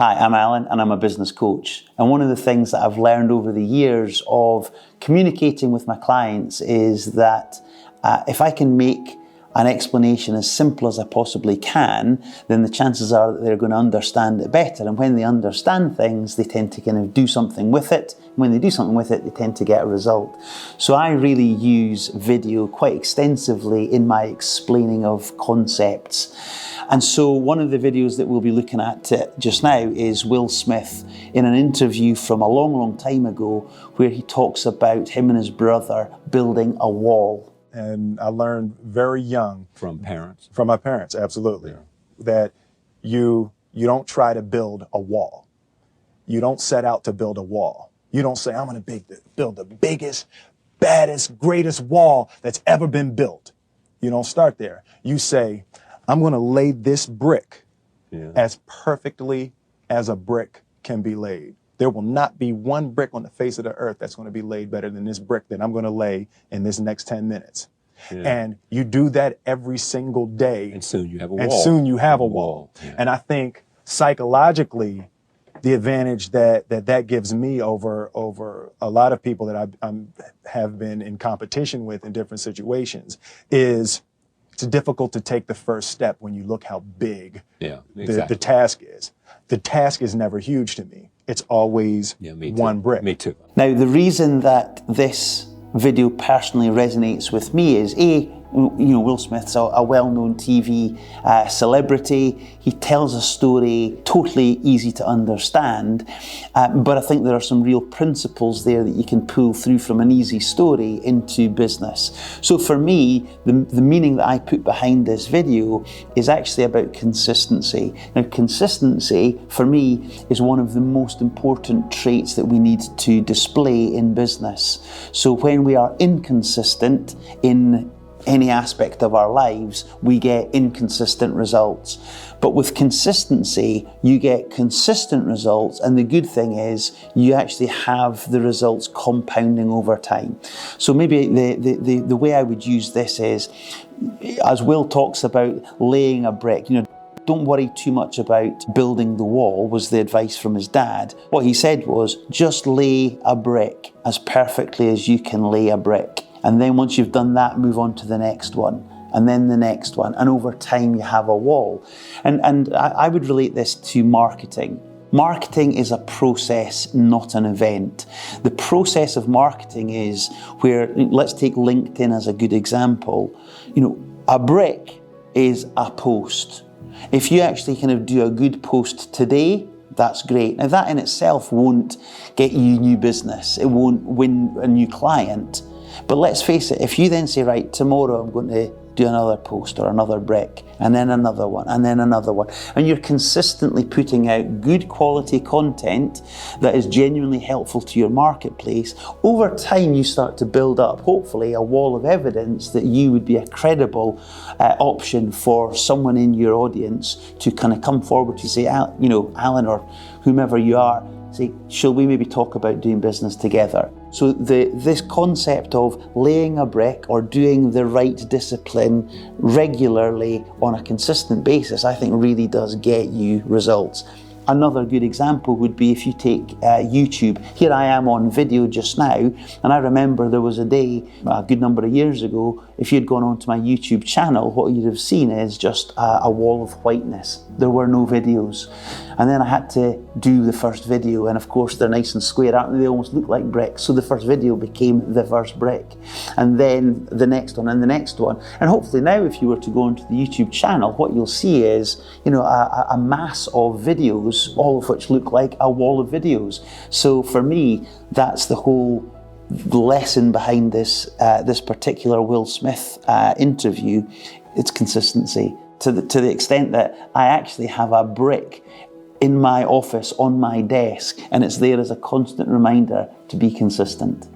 Hi, I'm Alan and I'm a business coach. And one of the things that I've learned over the years of communicating with my clients is that if I can make an explanation as simple as I possibly can, then the chances are that they're going to understand it better. And when they understand things, they tend to kind of do something with it. And when they do something with it, they tend to get a result. So I really use video quite extensively in my explaining of concepts. And so one of the videos that we'll be looking at just now is Will Smith in an interview from a long, long time ago where he talks about him and his brother building a wall. And I learned very young. From parents? From my parents, absolutely. Yeah. That you don't try to build a wall. You don't set out to build a wall. You don't say, I'm going to build the biggest, baddest, greatest wall that's ever been built. You don't start there. You say, I'm going to lay this brick as perfectly as a brick can be laid. There will not be one brick on the face of the earth that's going to be laid better than this brick that I'm going to lay in this next 10 minutes. Yeah. And you do that every single day. And soon you have a wall. And soon you have a wall. Yeah. And I think psychologically, the advantage that gives me over a lot of people that I have been in competition with in different situations is it's difficult to take the first step when you look how big the task is. The task is never huge to me. It's always one brick. Me too. Now, the reason that this video personally resonates with me is Will Smith's a well-known TV celebrity. He tells a story totally easy to understand, but I think there are some real principles there that you can pull through from an easy story into business. So for me, the meaning that I put behind this video is actually about consistency. Now, consistency for me is one of the most important traits that we need to display in business. So when we are inconsistent in any aspect of our lives, we get inconsistent results. But with consistency, you get consistent results, and the good thing is you actually have the results compounding over time. So maybe the way I would use this is, as Will talks about laying a brick, don't worry too much about building the wall, was the advice from his dad. What he said was, just lay a brick as perfectly as you can lay a brick. And then once you've done that, move on to the next one, and then the next one. And over time, you have a wall. And I would relate this to marketing. Marketing is a process, not an event. The process of marketing is where, let's take LinkedIn as a good example. A brick is a post. If you actually kind of do a good post today, that's great. Now that in itself won't get you new business. It won't win a new client. But let's face it, if you then say, right, tomorrow I'm going to do another post or another brick, and then another one, and then another one, and you're consistently putting out good quality content that is genuinely helpful to your marketplace, over time you start to build up, hopefully, a wall of evidence that you would be a credible option for someone in your audience to kind of come forward to say, Alan or whomever you are, say, shall we maybe talk about doing business together? So this concept of laying a brick or doing the right discipline regularly on a consistent basis, I think really does get you results. Another good example would be if you take YouTube. Here I am on video just now, and I remember there was a day, a good number of years ago, if you'd gone onto my YouTube channel, what you'd have seen is just a wall of whiteness. There were no videos. And then I had to do the first video, and of course they're nice and square, aren't they? They almost look like bricks. So the first video became the first brick. And then the next one and the next one. And hopefully now if you were to go onto the YouTube channel, what you'll see is, a mass of videos, all of which look like a wall of videos. So for me, that's the whole lesson behind this particular Will Smith interview. It's consistency. To the extent that I actually have a brick in my office on my desk, and it's there as a constant reminder to be consistent.